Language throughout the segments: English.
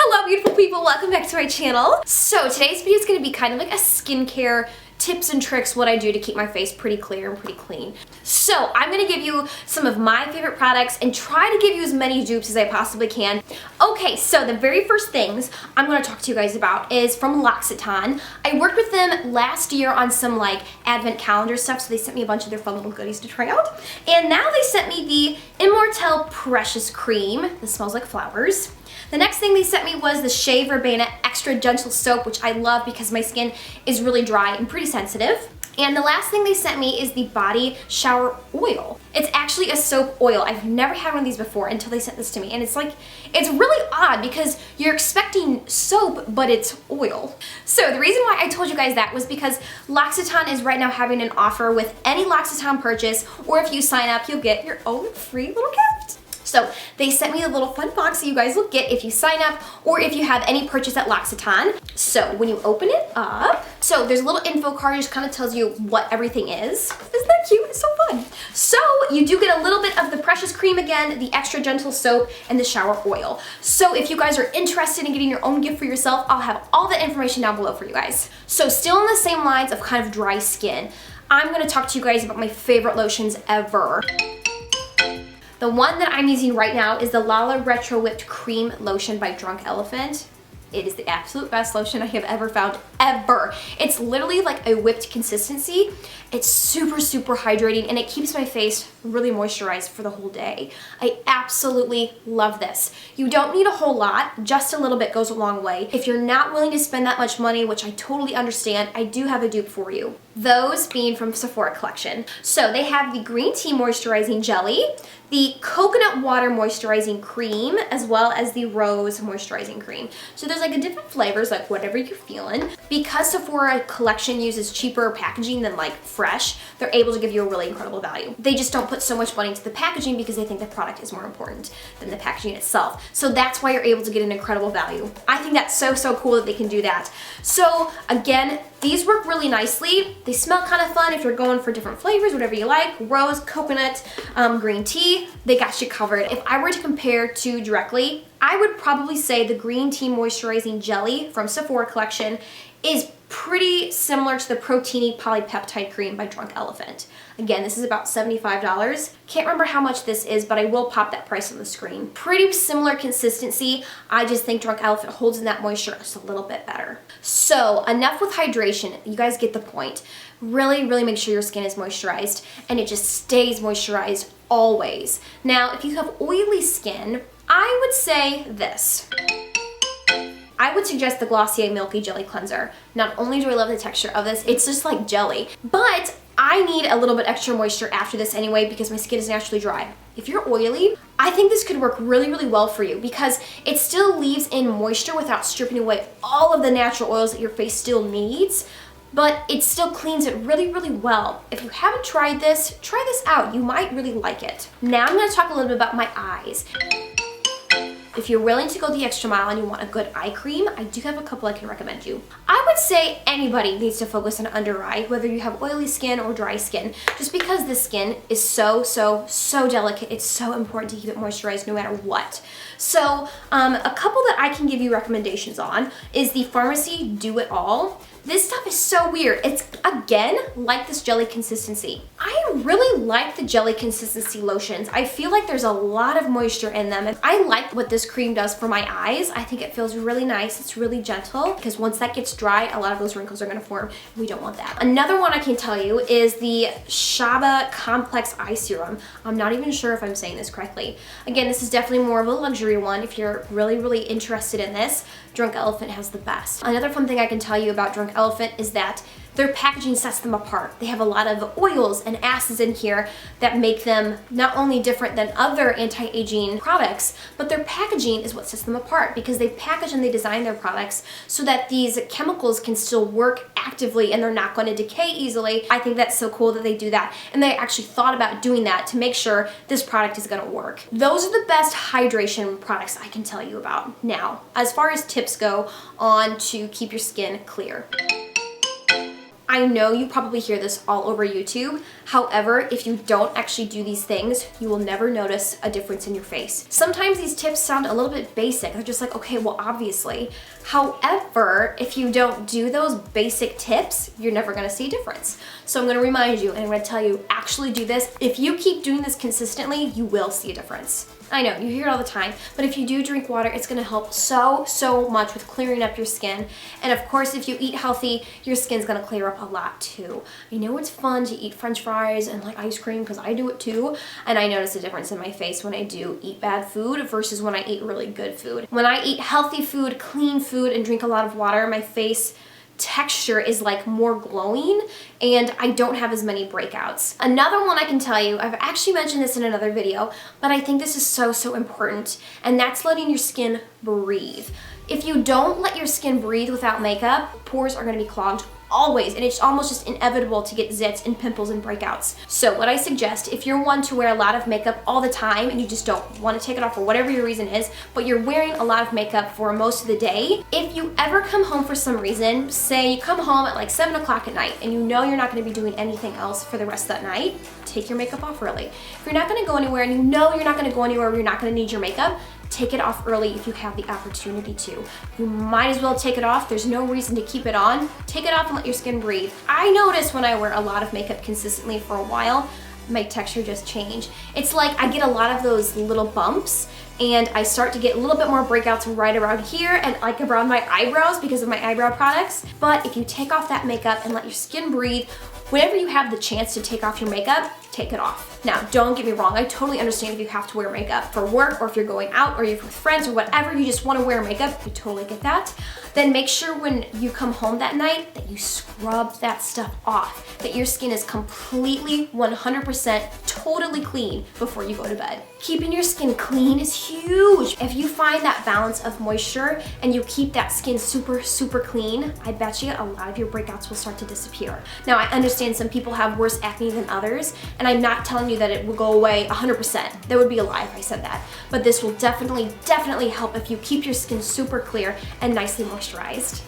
Hello beautiful people, welcome back to my channel. So today's video is going to be kind of like a skincare tips and tricks, what I do to keep my face pretty clear and pretty clean. So I'm going to give you some of my favorite products and try to give you as many dupes as I possibly can. Okay, so the very first things I'm going to talk to you guys about is from L'Occitane. I worked with them last year on some like advent calendar stuff, so they sent me a bunch of their fun little goodies to try out. And now they sent me the Immortelle Precious Cream. This smells like flowers. The next thing they sent me was the Shea Verbena Extra Gentle Soap, which I love because my skin is really dry and pretty sensitive. And the last thing they sent me is the Body Shower Oil. It's actually a soap oil. I've never had one of these before until they sent this to me. And it's really odd because you're expecting soap, but it's oil. So the reason why I told you guys that was because L'Occitane is right now having an offer with any L'Occitane purchase, or if you sign up, you'll get your own free little gift. So they sent me a little fun box that you guys will get if you sign up or if you have any purchase at L'Occitane. So when you open it up, so there's a little info card that just kind of tells you what everything is. Isn't that cute? It's so fun. So you do get a little bit of the Precious Cream again, the Extra Gentle Soap, and the Shower Oil. So if you guys are interested in getting your own gift for yourself, I'll have all the information down below for you guys. So still in the same lines of kind of dry skin, I'm going to talk to you guys about my favorite lotions ever. The one that I'm using right now is the Lala Retro Whipped Cream Lotion by Drunk Elephant. It is the absolute best lotion I have ever found, ever. It's literally like a whipped consistency. It's super, super hydrating and it keeps my face really moisturized for the whole day. I absolutely love this. You don't need a whole lot, just a little bit goes a long way. If you're not willing to spend that much money, which I totally understand, I do have a dupe for you. Those being from Sephora Collection. So they have the Green Tea Moisturizing Jelly, the Coconut Water Moisturizing Cream, as well as the Rose Moisturizing Cream. So there's like a different flavors, like whatever you're feeling. Because Sephora Collection uses cheaper packaging than like fresh, they're able to give you a really incredible value. They just don't put so much money into the packaging because they think the product is more important than the packaging itself. So that's why you're able to get an incredible value. I think that's so, so cool that they can do that. So again, these work really nicely. They smell kind of fun if you're going for different flavors, whatever you like. Rose, coconut, green tea, they got you covered. If I were to compare two directly, I would probably say the Green Tea Moisturizing Jelly from Sephora Collection is pretty similar to the Proteiny Polypeptide Cream by Drunk Elephant. Again, this is about $75. Can't remember how much this is, but I will pop that price on the screen. Pretty similar consistency. I just think Drunk Elephant holds in that moisture just a little bit better. So enough with hydration. You guys get the point. Really, really make sure your skin is moisturized and it just stays moisturized always. Now, if you have oily skin, I would say this. I would suggest the Glossier Milky Jelly Cleanser. Not only do I love the texture of this, it's just like jelly, but I need a little bit extra moisture after this anyway because my skin is naturally dry. If you're oily, I think this could work really, really well for you because it still leaves in moisture without stripping away all of the natural oils that your face still needs, but it still cleans it really, really well. If you haven't tried this, try this out. You might really like it. Now I'm going to talk a little bit about my eyes. If you're willing to go the extra mile and you want a good eye cream, I do have a couple I can recommend you. I would say anybody needs to focus on under eye, whether you have oily skin or dry skin, just because the skin is so, so, so delicate. It's so important to keep it moisturized no matter what. So a couple that I can give you recommendations on is the Farmacy Dew It All. This stuff is so weird. It's, again, like this jelly consistency. I really like the jelly consistency lotions. I feel like there's a lot of moisture in them. And I like what this cream does for my eyes. I think it feels really nice. It's really gentle because once that gets dry, a lot of those wrinkles are gonna form. We don't want that. Another one I can tell you is the Shaba Complex Eye Serum. I'm not even sure if I'm saying this correctly. Again, this is definitely more of a luxury one. If you're really, really interested in this, Drunk Elephant has the best. Another fun thing I can tell you about Drunk Elephant is that their packaging sets them apart. They have a lot of oils and acids in here that make them not only different than other anti-aging products, but their packaging is what sets them apart because they package and they design their products so that these chemicals can still work actively and they're not going to decay easily. I think that's so cool that they do that, and they actually thought about doing that to make sure this product is going to work. Those are the best hydration products I can tell you about. Now, as far as tips go on to keep your skin clear, I know you probably hear this all over YouTube. However, if you don't actually do these things, you will never notice a difference in your face. Sometimes these tips sound a little bit basic. They're just like, okay, well, obviously. However, if you don't do those basic tips, you're never gonna see a difference. So I'm gonna remind you and I'm gonna tell you, actually do this. If you keep doing this consistently, you will see a difference. I know, you hear it all the time, but if you do drink water, it's gonna help so much with clearing up your skin. And of course, if you eat healthy, your skin's gonna clear up a lot too. I know it's fun to eat French fries and like ice cream, because I do it too, and I notice a difference in my face when I do eat bad food versus when I eat really good food. When I eat healthy food, clean food, and drink a lot of water, my face texture is like more glowing and I don't have as many breakouts. Another one I can tell you, I've actually mentioned this in another video, but I think this is so important, and that's letting your skin breathe. If you don't let your skin breathe without makeup, pores are gonna be clogged always, and it's almost just inevitable to get zits and pimples and breakouts. So what I suggest, if you're one to wear a lot of makeup all the time and you just don't want to take it off for whatever your reason is, but you're wearing a lot of makeup for most of the day, if you ever come home for some reason, say you come home at like 7 o'clock at night and you know you're not going to be doing anything else for the rest of that night, take your makeup off early. If you're not going to go anywhere and you know you're not going to go anywhere where you're not going to need your makeup, take it off early if you have the opportunity to. You might as well take it off. There's no reason to keep it on. Take it off and let your skin breathe. I notice when I wear a lot of makeup consistently for a while, my texture just change. It's like I get a lot of those little bumps and I start to get a little bit more breakouts right around here and like around my eyebrows because of my eyebrow products. But if you take off that makeup and let your skin breathe, whenever you have the chance to take off your makeup, take it off. Now, don't get me wrong, I totally understand if you have to wear makeup for work or if you're going out or you're with friends or whatever, you just want to wear makeup, you totally get that. Then make sure when you come home that night that you scrub that stuff off, that your skin is completely 100% totally clean before you go to bed. Keeping your skin clean is huge. If you find that balance of moisture and you keep that skin super clean, I bet you a lot of your breakouts will start to disappear. Now, I understand some people have worse acne than others, and I'm not telling you that it will go away 100%. That would be a lie if I said that. But this will definitely help if you keep your skin super clear and nicely moisturized.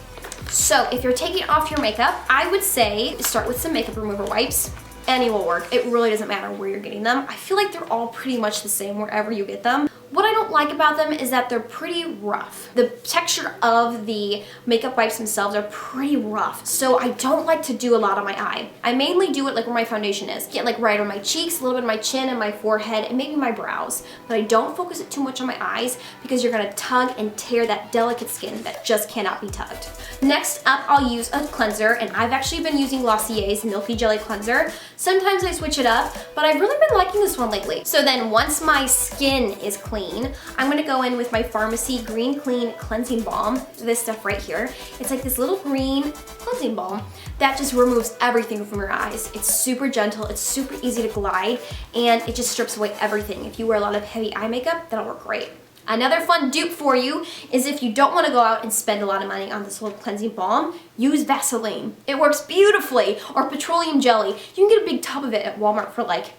So if you're taking off your makeup, I would say start with some makeup remover wipes. Any will work. It really doesn't matter where you're getting them. I feel like they're all pretty much the same wherever you get them. What I don't like about them is that they're pretty rough. The texture of the makeup wipes themselves are pretty rough, so I don't like to do a lot on my eye. I mainly do it like where my foundation is. Get like right on my cheeks, a little bit on my chin and my forehead, and maybe my brows. But I don't focus it too much on my eyes because you're gonna tug and tear that delicate skin that just cannot be tugged. Next up, I'll use a cleanser, and I've actually been using Glossier's Milky Jelly cleanser. Sometimes I switch it up, but I've really been liking this one lately. So then once my skin is clean, I'm gonna go in with my Farmacy Green Clean cleansing balm, this stuff right here. It's like this little green cleansing balm that just removes everything from your eyes. It's super gentle, it's super easy to glide, and it just strips away everything. If you wear a lot of heavy eye makeup, that'll work great. Another fun dupe for you is if you don't want to go out and spend a lot of money on this little cleansing balm, use Vaseline. It works beautifully, or petroleum jelly. You can get a big tub of it at Walmart for like,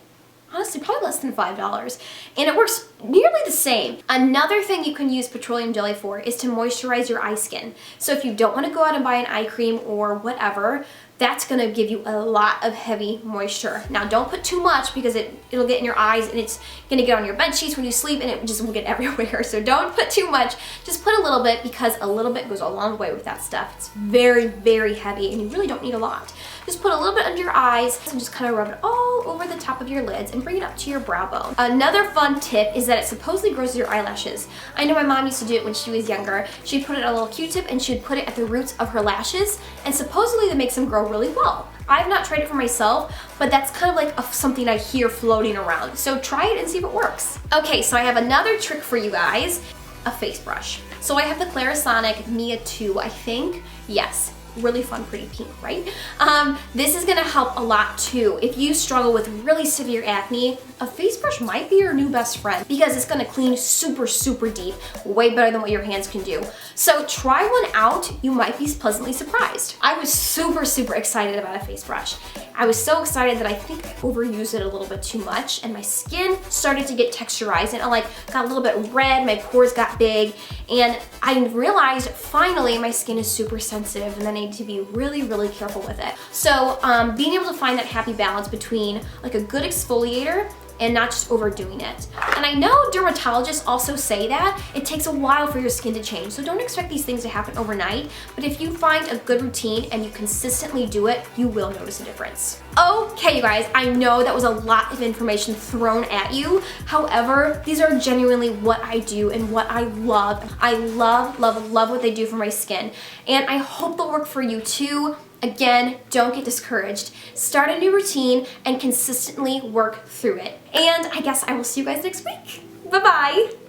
honestly, probably less than $5, and it works nearly the same. Another thing you can use petroleum jelly for is to moisturize your eye skin. So if you don't want to go out and buy an eye cream or whatever, that's gonna give you a lot of heavy moisture. Now, don't put too much because it'll get in your eyes and it's gonna get on your bed sheets when you sleep and it just will get everywhere. So don't put too much, just put a little bit because a little bit goes a long way with that stuff. It's very heavy and you really don't need a lot. Just put a little bit under your eyes and just kind of rub it all over the top of your lids and bring it up to your brow bone. Another fun tip is that it supposedly grows your eyelashes. I know my mom used to do it when she was younger. She'd put it on a little Q-tip and she'd put it at the roots of her lashes, and supposedly that makes them grow really well. I've not tried it for myself, but that's kind of like something I hear floating around. So try it and see if it works. Okay, so I have another trick for you guys, a face brush. So I have the Clarisonic Mia 2, I think. Yes. Really fun, pretty pink, right? This is gonna help a lot too. If you struggle with really severe acne, a face brush might be your new best friend because it's gonna clean super deep, way better than what your hands can do. So try one out, you might be pleasantly surprised. I was super excited about a face brush. I was so excited that I think I overused it a little bit too much and my skin started to get texturized and I like got a little bit red, my pores got big, and I realized finally my skin is super sensitive, and then need to be really, really careful with it. So being able to find that happy balance between like a good exfoliator and not just overdoing it. And I know dermatologists also say that it takes a while for your skin to change, so don't expect these things to happen overnight, but if you find a good routine and you consistently do it, you will notice a difference. Okay, you guys, I know that was a lot of information thrown at you. However, these are genuinely what I do and what I love. I love, love, love what they do for my skin, and I hope they'll work for you too. Again, don't get discouraged. Start a new routine and consistently work through it. And I guess I will see you guys next week. Bye-bye.